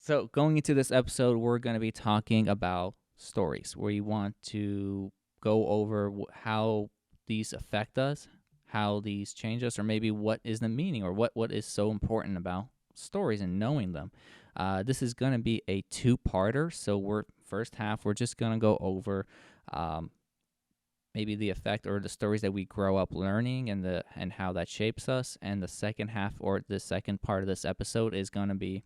So going into this episode, we're going to be talking about stories. We want to go over how these affect us, how these change us, or maybe what is the meaning or what is so important about stories and knowing them. This is going to be a two-parter. So first half, we're just going to go over maybe the effect or the stories that we grow up learning and how that shapes us. And the second half or the second part of this episode is going to be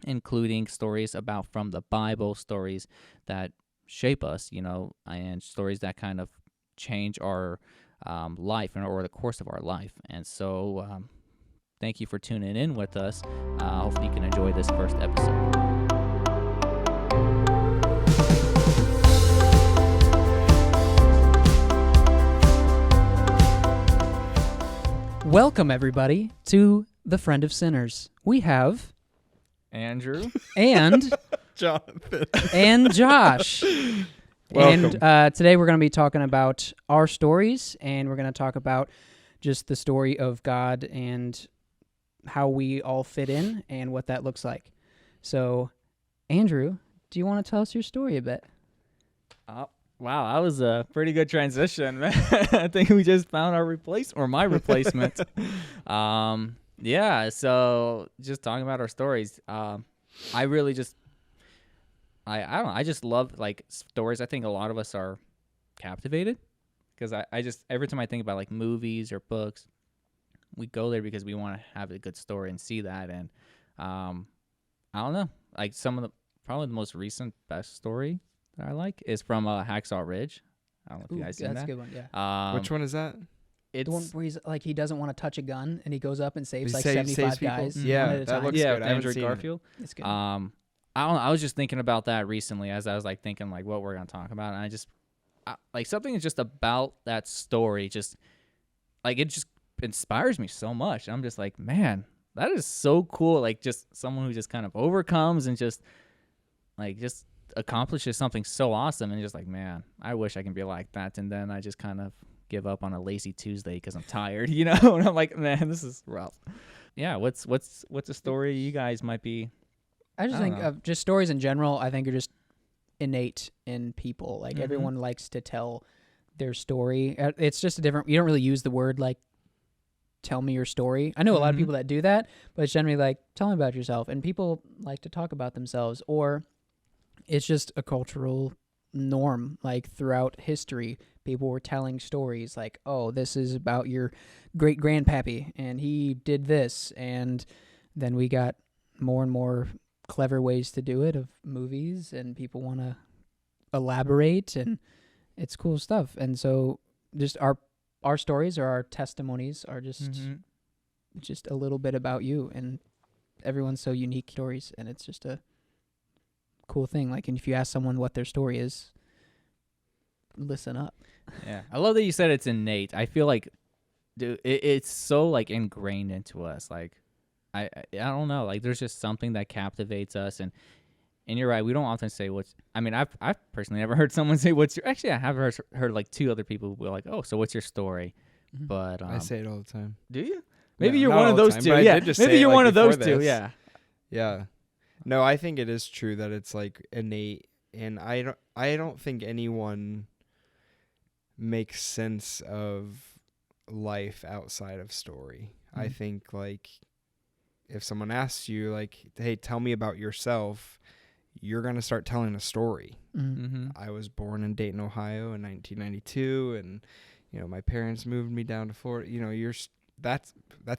including stories about from the Bible, stories that shape us, and stories that kind of change our life or the course of our life. And so thank you for tuning in with us. Hopefully you can enjoy this first episode. Welcome, everybody, to The Friend of Sinners. We have Andrew and Jonathan and Josh. Welcome. And today we're going to be talking about our stories, and we're going to talk about just the story of God and how we all fit in and what that looks like. So, Andrew, do you want to tell us your story a bit? Wow, that was a pretty good transition, man. I think we just found my replacement. Yeah, so just talking about our stories. I really just, I don't know, I just love like stories. I think a lot of us are captivated because I just, every time I think about like movies or books, we go there because we want to have a good story and see that. And I don't know, like probably the most recent best story that I like is from Hacksaw Ridge. I don't know if you guys seen that. That's a good one, yeah. Which one is that? The one where he's like, he doesn't want to touch a gun, and he goes up and saves He like saves 75 people? guys. Yeah, one at a that time. looks yeah, good. with I haven't Andrew seen it. Garfield. It's good. I don't know. I was just thinking about that recently as I was like thinking like what we're gonna talk about, and like something just about that story just like it just inspires me so much. I'm just like, man, that is so cool. Like just someone who just kind of overcomes and just accomplishes something so awesome, and just like, man, I wish I can be like that. And then I just kind of give up on a lazy Tuesday because I'm tired, and I'm like, man, this is rough. Yeah, what's a story you guys might be? I just think of just stories in general, I think are just innate in people. Like everyone likes to tell their story. It's just you don't really use the word like, tell me your story. I know a lot of people that do that, but it's generally like, tell me about yourself. And people like to talk about themselves, or it's just a cultural norm. Like throughout history, people were telling stories like, oh, this is about your great grandpappy and he did this. And then we got more and more clever ways to do it of movies, and people want to elaborate, and it's cool stuff. And so just our stories or our testimonies are just a little bit about you, and everyone's so unique stories, and it's just a cool thing. Like, and if you ask someone what their story is, listen up. Yeah, I love that you said it's innate. I feel like, dude, it's so like ingrained into us. Like, I don't know. Like, there's just something that captivates us, and you're right. We don't often say what's. I mean, I've personally never heard someone say what's your. Actually, I have heard like two other people who were like, oh, so what's your story? Mm-hmm. But I say it all the time. do you? Maybe No, you're not one all of the those time, two. but I Yeah, did just maybe say it, you're like, one of those before two. this. Yeah. Yeah. No, I think it is true that it's like innate, and I don't think anyone makes sense of life outside of story. I think like if someone asks you like, hey, tell me about yourself, you're going to start telling a story. Mm-hmm. I was born in Dayton, Ohio in 1992, and my parents moved me down to Florida. That's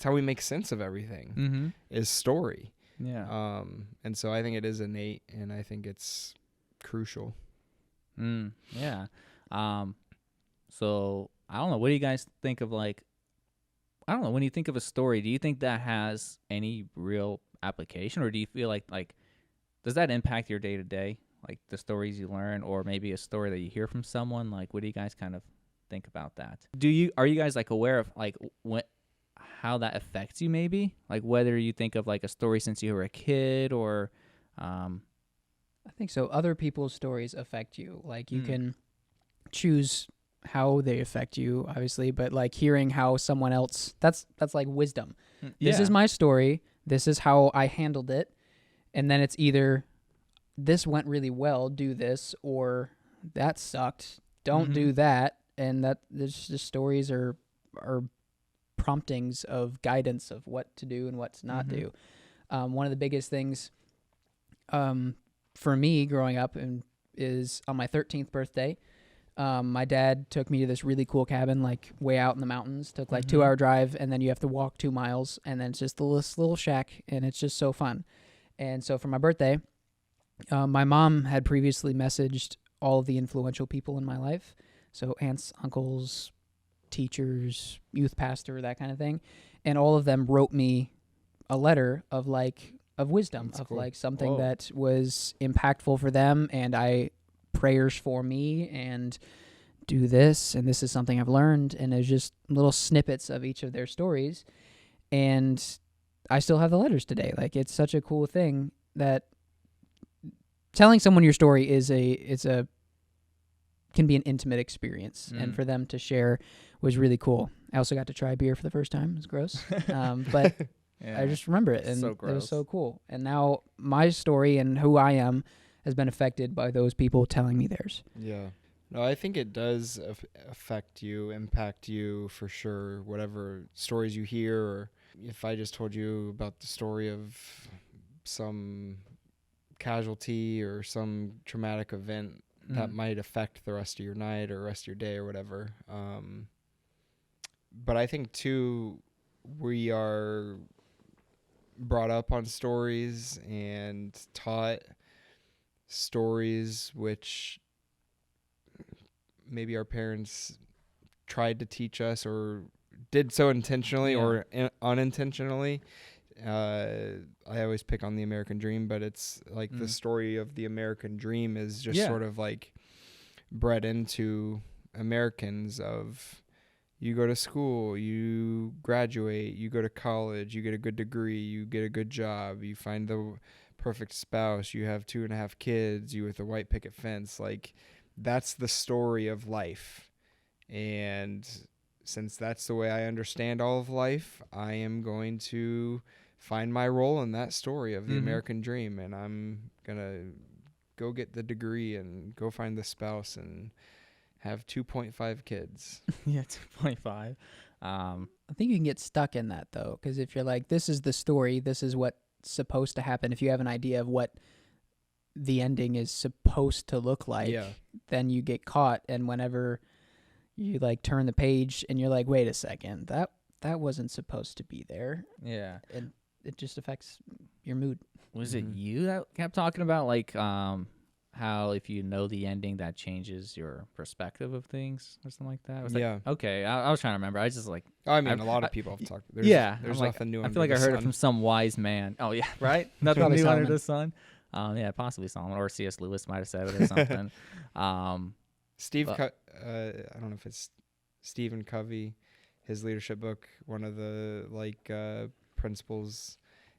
how we make sense of everything. Mm-hmm. Is story. Yeah. And so I think it is innate, and I think it's crucial. Yeah. So I don't know. What do you guys think of like? I don't know. When you think of a story, do you think that has any real application, or do you feel like does that impact your day to day, like the stories you learn, or maybe a story that you hear from someone? Like, what do you guys kind of think about that? Are you guys like aware of like how that affects you? Maybe like whether you think of like a story since you were a kid, or I think so. Other people's stories affect you. Like you can choose how they affect you, obviously, but like hearing how someone else, that's like wisdom. This is my story. This is how I handled it. And then it's either this went really well, do this, or that sucked, don't do that. And that there's just stories are promptings of guidance of what to do and what to not do. One of the biggest things for me growing up is on my 13th birthday, my dad took me to this really cool cabin, like way out in the mountains. Took like 2-hour drive, and then you have to walk 2 miles, and then it's just this little shack, and it's just so fun. And so for my birthday, my mom had previously messaged all of the influential people in my life, so aunts, uncles, teachers, youth pastor, that kind of thing, and all of them wrote me a letter of wisdom. That's of cool. Like something that was impactful for them, and prayers for me, and do this, and this is something I've learned. And there's just little snippets of each of their stories, and I still have the letters today. Like, it's such a cool thing that telling someone your story can be an intimate experience, and for them to share was really cool. I also got to try beer for the first time. It was gross, but yeah, I just remember it, and it was so cool. And now my story and who I am has been affected by those people telling me theirs. Yeah. No, I think it does affect you, impact you for sure, whatever stories you hear. Or if I just told you about the story of some casualty or some traumatic event that might affect the rest of your night or rest of your day or whatever. But I think, too, we are brought up on stories and taught stories which maybe our parents tried to teach us or did so intentionally or unintentionally. I always pick on the American dream, but it's like the story of the American dream is just sort of like bred into Americans of you go to school, you graduate, you go to college, you get a good degree, you get a good job, you find the perfect spouse, you have 2.5 kids, you with a white picket fence. Like, that's the story of life. And since that's the way I understand all of life, I am going to find my role in that story of the American dream, and I'm going to go get the degree and go find the spouse and have 2.5 kids. Yeah, 2.5. I think you can get stuck in that, though, because if you're like, this is the story, this is what's supposed to happen, if you have an idea of what the ending is supposed to look like, then you get caught. And whenever you like turn the page and you're like, wait a second, that wasn't supposed to be there. Yeah. And it just affects your mood. Was it you that kept talking about like how if you know the ending, that changes your perspective of things or something like that? Was yeah. That, okay. I was trying to remember. I just like. I mean, a lot of people have talked. There's there's nothing new. I feel like I heard it from some wise man. Oh yeah, right. Nothing new under the sun. Yeah, possibly Solomon or C.S. Lewis might have said it or something. I don't know if it's Stephen Covey, his leadership book. One of the principles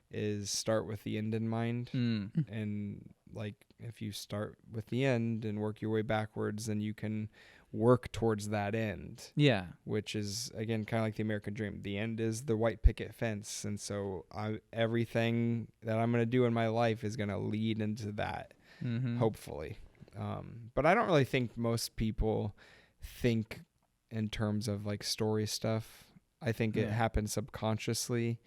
is start with the end in mind, and like if you start with the end and work your way backwards, then you can work towards that end. Yeah, which is again kind of like the American dream. The end is the white picket fence, and so everything that I'm going to do in my life is going to lead into that, hopefully. But I don't really think most people think in terms of like story stuff. I think it happens subconsciously,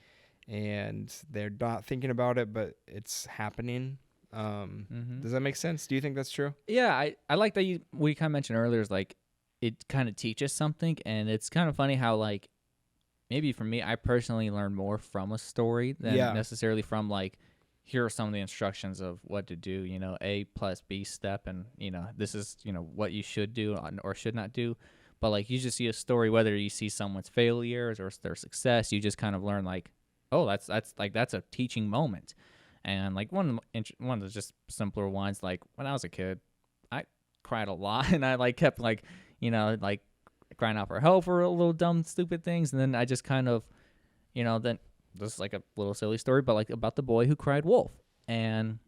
and they're not thinking about it, but it's happening. Does that make sense? Do you think that's true? Yeah, I like that we kind of mentioned earlier is like it kind of teaches something, and it's kind of funny how like maybe for me, I personally learn more from a story than necessarily from like here are some of the instructions of what to do, A plus B step, and this is what you should do or should not do. But like you just see a story, whether you see someone's failures or their success, you just kind of learn like, oh, that's a teaching moment. And like one of the just simpler ones, like when I was a kid, I cried a lot, and I like kept like like crying out for help for little dumb stupid things, and then I just kind of then this is like a little silly story, but like about the boy who cried wolf, and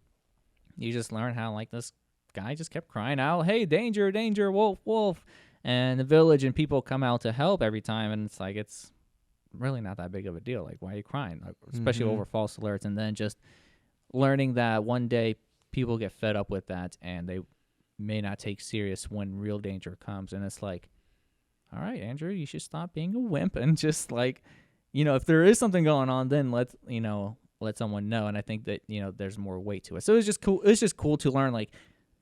you just learn how like this guy just kept crying out, hey, danger, danger, wolf, wolf, and the village and people come out to help every time, and it's like it's really not that big of a deal. Like, why are you crying? Like, especially over false alerts, and then just learning that one day people get fed up with that and they may not take serious when real danger comes. And it's like, all right, Andrew, you should stop being a wimp and just like, if there is something going on, then let someone know. And I think that, there's more weight to it. So it's just cool. It's just cool to learn like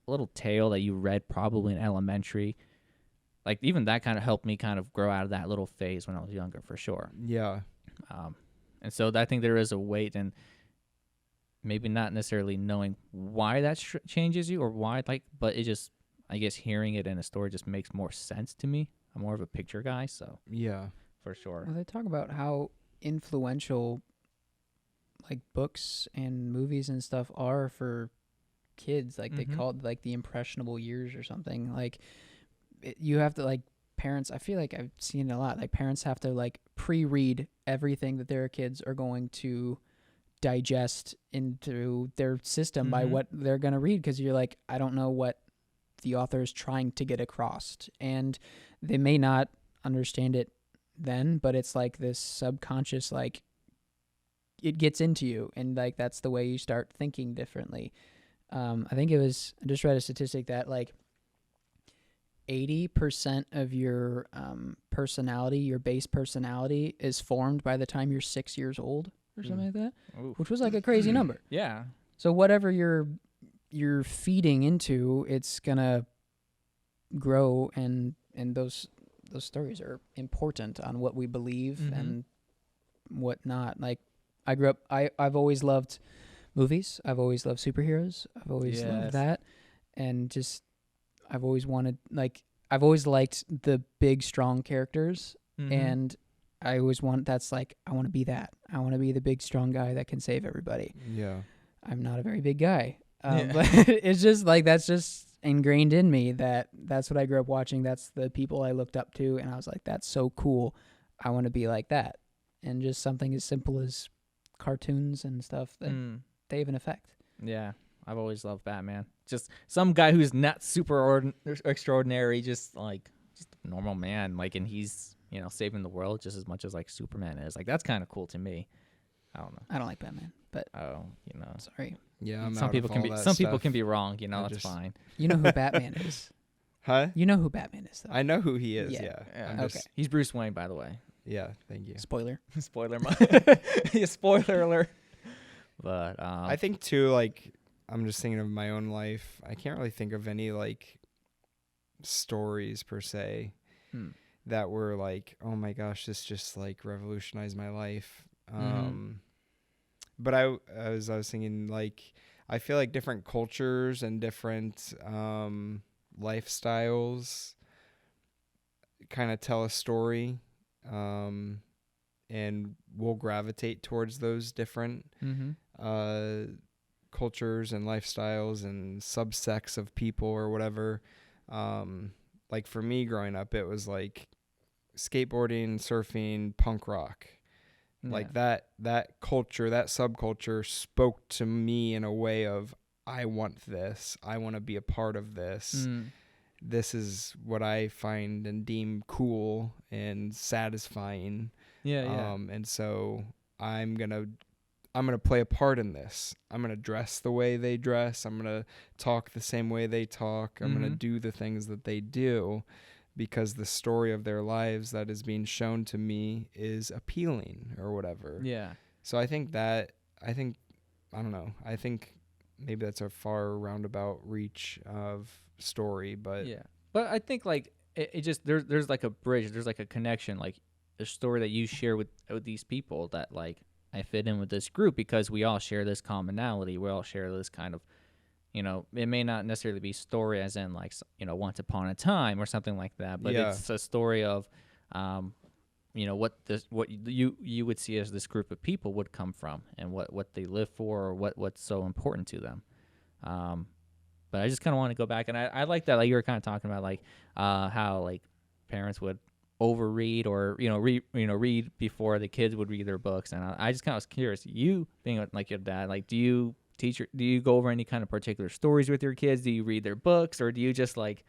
a little tale that you read probably in elementary. Like even that kind of helped me kind of grow out of that little phase when I was younger, for sure. Yeah. And so I think there is a weight, and maybe not necessarily knowing why that changes you or why, but it just, I guess hearing it in a story just makes more sense to me. I'm more of a picture guy, so yeah, for sure. Well, they talk about how influential like books and movies and stuff are for kids. Like they call it like the impressionable years or something. Like you have to like parents. I feel like I've seen it a lot. Like parents have to like pre-read everything that their kids are going to digest into their system by what they're going to read, because you're like, I don't know what the author is trying to get across, and they may not understand it then, but it's like this subconscious, like it gets into you, and like that's the way you start thinking differently. I think I just read a statistic that like 80% of your personality, your base personality, is formed by the time you're 6 years old or something like that. Oof. Which was like a crazy number. Yeah. So whatever you're feeding into, it's gonna grow, and those stories are important on what we believe and what not. Like I grew up, I've always loved movies. I've always loved superheroes. I've always loved that, and just I've always wanted, like, I've always liked the big strong characters, and I always want, that's like, I want to be that. I want to be the big strong guy that can save everybody. Yeah. I'm not a very big guy. But it's just like, that's just ingrained in me, that's what I grew up watching. That's the people I looked up to. And I was like, that's so cool. I want to be like that. And just something as simple as cartoons and stuff, that they have an effect. Yeah. I've always loved Batman. Just some guy who's not super extraordinary, just a normal man. Like, and he's, saving the world just as much as like Superman is. Like, that's kind of cool to me. I don't know. I don't like Batman, but sorry. Yeah, I'm some out people of can all be that some people stuff. can be wrong. That's just- fine. You know who Batman is? Huh? You know who Batman is, though. I know who he is. Yeah. Yeah. Yeah. I'm Okay. just- He's Bruce Wayne, by the way. Yeah. Thank you. Spoiler. Spoiler. Yeah, spoiler alert. But I think too, like, I'm just thinking of my own life. I can't really think of any like stories per se that were like, oh my gosh, this just like revolutionized my life. But I was thinking, like, I feel like different cultures and different lifestyles kind of tell a story, and we'll gravitate towards those different cultures and lifestyles and subsects of people or whatever. Like for me growing up, it was like skateboarding, surfing, punk rock. Like that culture, that subculture spoke to me in a way of, I want this. I want to be a part of this. This is what I find and deem cool and satisfying. And so I'm gonna play a part in this. I'm gonna dress the way they dress. I'm gonna talk the same way they talk. I'm gonna do the things that they do, because the story of their lives that is being shown to me is appealing or whatever. Yeah. So I think I don't know. I think maybe that's a far roundabout reach of story, but yeah. But I think like it just there's like a bridge. There's like a connection, like a story that you share with these people that like I fit in with this group because we all share this commonality. We all share this kind of, it may not necessarily be story as in like, once upon a time or something like that, but it's a story of, what you would see as this group of people would come from and what they live for or what's so important to them. But I just kind of want to go back, and I like that, like you were kind of talking about, like how like parents would overread or read before the kids would read their books, and I just kind of was curious. You being like your dad, like do you go over any kind of particular stories with your kids? Do you read their books, or do you just like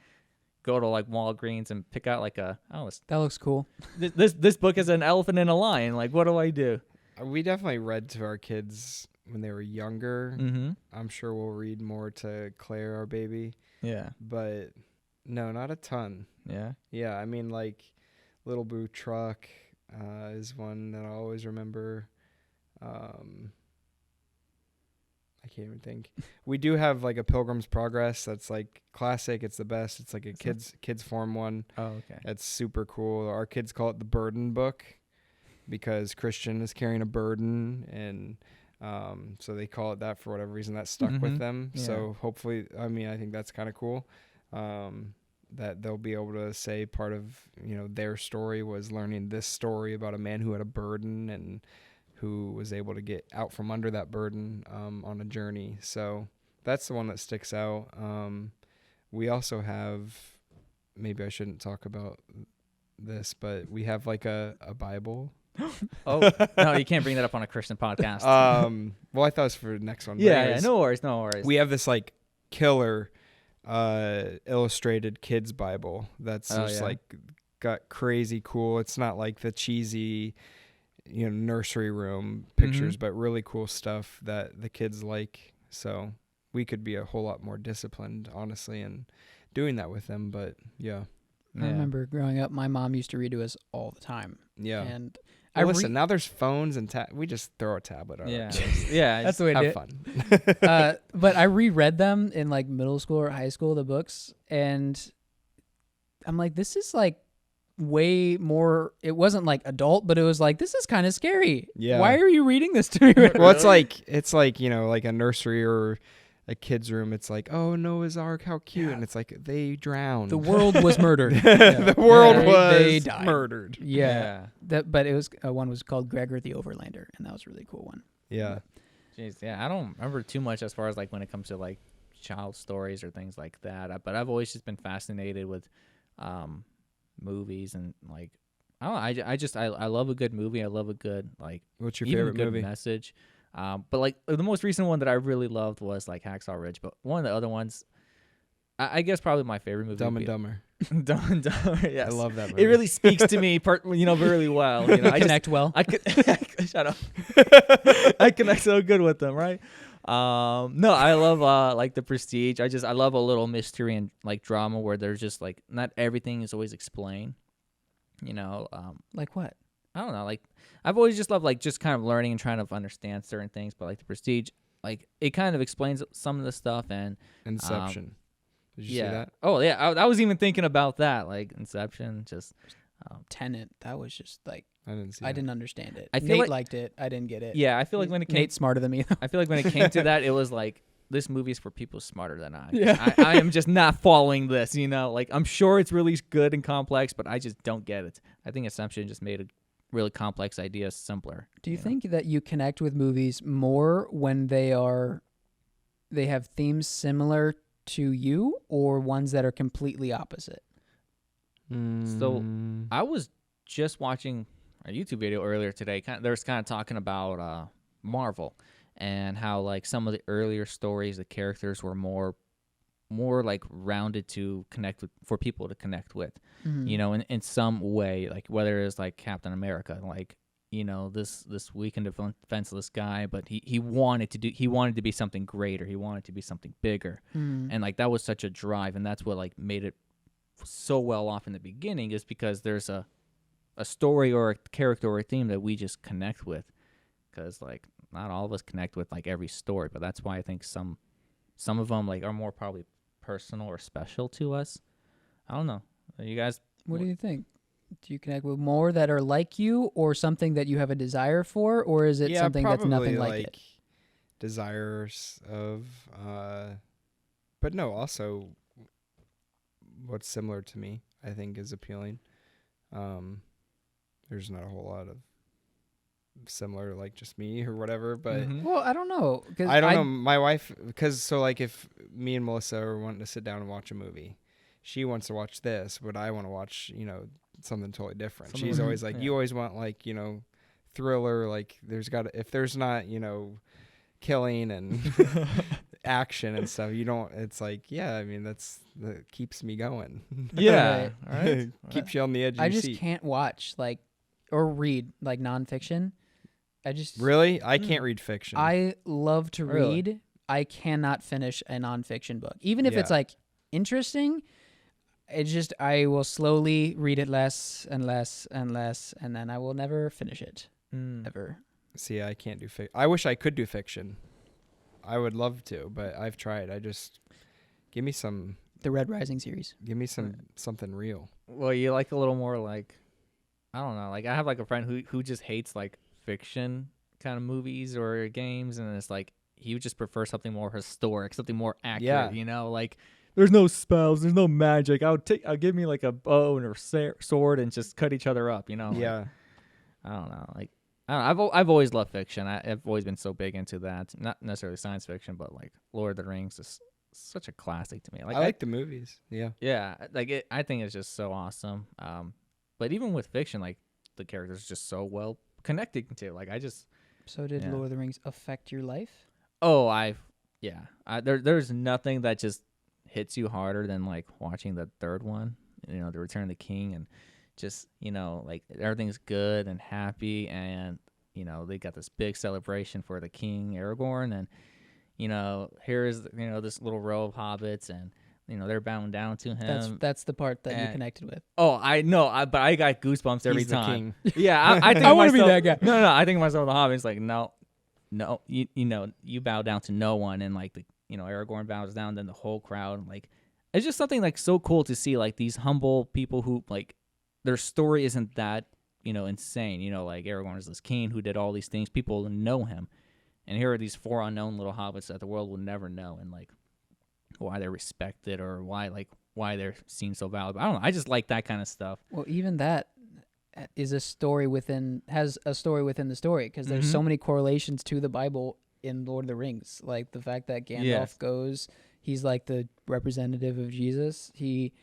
go to like Walgreens and pick out like that looks cool. This book is an elephant and a lion. Like, what do I do? we definitely read to our kids when they were younger. Mm-hmm. I'm sure we'll read more to Claire, our baby, Yeah. but no, not a ton. Yeah. Yeah, I mean, like Little Blue Truck is one that I always remember. I can't even think. We do have like a Pilgrim's Progress that's like classic. It's the best. It's like a kids form one. Oh, okay. That's super cool. Our kids call it the burden book because Christian is carrying a burden, and so they call it that for whatever reason. That stuck with them. Yeah. So hopefully, I mean, I think that's kind of cool. That they'll be able to say part of, you know, their story was learning this story about a man who had a burden and who was able to get out from under that burden on a journey. So that's the one that sticks out. We also have, maybe I shouldn't talk about this, but we have like a Bible. Oh, no, you can't bring that up on a Christian podcast. Well, I thought it was for the next one. But yeah, anyways, no worries. we have this like killer illustrated kids Bible that's just like got crazy cool. It's not like the cheesy, you know, nursery room pictures, but really cool stuff that the kids like. So we could be a whole lot more disciplined, honestly, in doing that with them. But yeah. I remember growing up, my mom used to read to us all the time. Yeah. And well, listen, now there's phones and we just throw a tablet on. Yeah. Yeah. that's the way to do have it. fun. But I reread them in like middle school or high school, the books, and I'm like, this is like way more. It wasn't like adult, but it was like, this is kind of scary. Yeah. Why are you reading this to me? Well, it's like, you know, like a nursery or a kid's room. It's like, oh, Noah's Ark, how cute. Yeah. And it's like, they drowned. The world was murdered. The world They was died. murdered. Yeah. But it was one was called Gregor the Overlander, and that was a really cool one. Yeah. Jeez, yeah, I don't remember too much as far as like when it comes to like child stories or things like that. But I've always just been fascinated with movies and like I don't know, I love a good movie. I love a good like What's your even favorite a good movie? message. But like the most recent one that I really loved was like Hacksaw Ridge. But one of the other ones, I guess probably my favorite movie. Dumb and Dumber. Dumb and Dumber. Yes, I love that movie. It really speaks to me, really well. You know, I Connect well. I could shut up. I connect so good with them, right? No, I love like The Prestige. I love a little mystery and like drama where there's just like not everything is always explained. You know, Like what? I don't know. Like I've always just loved like just kind of learning and trying to understand certain things. But like The Prestige, like it kind of explains some of the stuff and Inception. Did you see yeah. that? Oh yeah, I was even thinking about that. Like Inception, just Tenet. That was just like I didn't see I that. didn't understand it. I feel Nate like- liked it. I didn't get it. yeah. I feel like when it came, Nate's smarter than me. I feel like when it came to that, it was like this movie is for people smarter than I. Yeah. I am just not following this. You know, like I'm sure it's really good and complex, but I just don't get it. I think Inception just made a really complex idea simpler. Do you know? think that you connect with movies more when they have themes similar to you or ones that are completely opposite? So I was just watching a YouTube video earlier today. They were kind of talking about Marvel and how like some of the earlier stories, the characters were more like rounded to connect with, for people to connect with. You know, in some way, like whether it's like Captain America, like you know this weak and defenseless guy, but he wanted to be something greater. He wanted to be something bigger, and like that was such a drive, and that's what like made it so well off in the beginning, is because there's a story or a character or a theme that we just connect with, because like not all of us connect with like every story, but that's why I think some of them like are more probably personal or special to us. I don't know. You guys, What do you think? Do you connect with more that are like you or something that you have a desire for, or is it something that's nothing like it? Desires of but no, also what's similar to me I think is appealing. There's not a whole lot of similar like just me or whatever, but Well, I don't know. 'Cause I don't know. My wife, because so like if me and Melissa are wanting to sit down and watch a movie, she wants to watch this, but I want to watch, you know, something totally different. Something She's like- always like, yeah. you always want like, you know, thriller. Like if there's not, you know, killing and action and stuff, you don't. It's like, yeah, I mean that keeps me going. yeah, Right. all right. Keeps you on the edge of I your just seat. can't watch like or read like nonfiction I just Really? I can't read fiction. I love to Really? read. I cannot finish a nonfiction book, even if it's Yeah. like interesting. It just I will slowly read it less and less and less, and then I will never finish it ever. See, I can't do fiction. I wish I could do fiction. I would love to, but I've tried. I just give me some The Red Rising series. something real. Well, you like a little more like, I don't know. Like I have like a friend who just hates like fiction kind of movies or games, and it's like he would just prefer something more historic, something more accurate. Yeah. You know, like there's no spells, there's no magic. I'll give me like a bow and a sword and just cut each other up. You know. Yeah. Like, I don't know. Like I've always loved fiction. I've always been so big into that. Not necessarily science fiction, but like Lord of the Rings is such a classic to me. Like I like the movies. Yeah. yeah, like I think it's just so awesome. But even with fiction, like the characters are just so well connected to. Like I just So did Yeah. Lord of the Rings affect your life? there's nothing that just hits you harder than like watching the third one. You know, the Return of the King, and just like everything's good and happy, and they got this big celebration for the king Aragorn, and here's this little row of hobbits, and they're bowing down to him. That's the part that you and- connected with. Oh, I know, but I got goosebumps every He's the time. king. Yeah, I think I of wanna be myself- that guy. No, I think of myself the Hobbit's like, no, you bow down to no one, and like Aragorn bows down, then the whole crowd, like it's just something like so cool to see, like these humble people who like their story isn't that insane. Like Aragorn is this king who did all these things. People know him, and here are these 4 unknown little hobbits that the world will never know, and like why they're respected or why they're seen so valuable. I don't know. I just like that kind of stuff. Well, even that has a story within the story, because there's Mhm. so many correlations to the Bible in Lord of the Rings. Like the fact that Gandalf Yes. goes, he's like the representative of Jesus. He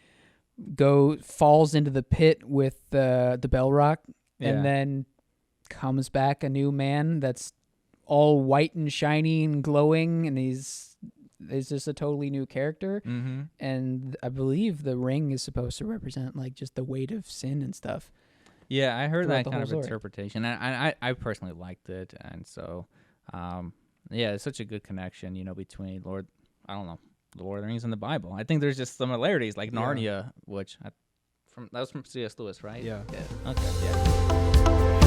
falls into the pit with the Balrog, Yeah. and then comes back a new man that's all white and shiny and glowing, and he's just a totally new character. Mm-hmm. And I believe the ring is supposed to represent like just the weight of sin and stuff. Yeah, I heard Throughout that the kind whole of story. interpretation, and I personally liked it, and so, yeah, it's such a good connection, between the Lord of the Rings and the Bible. I think there's just similarities, like Yeah. Narnia, which that was from C.S. Lewis, right? Yeah. Okay. Yeah.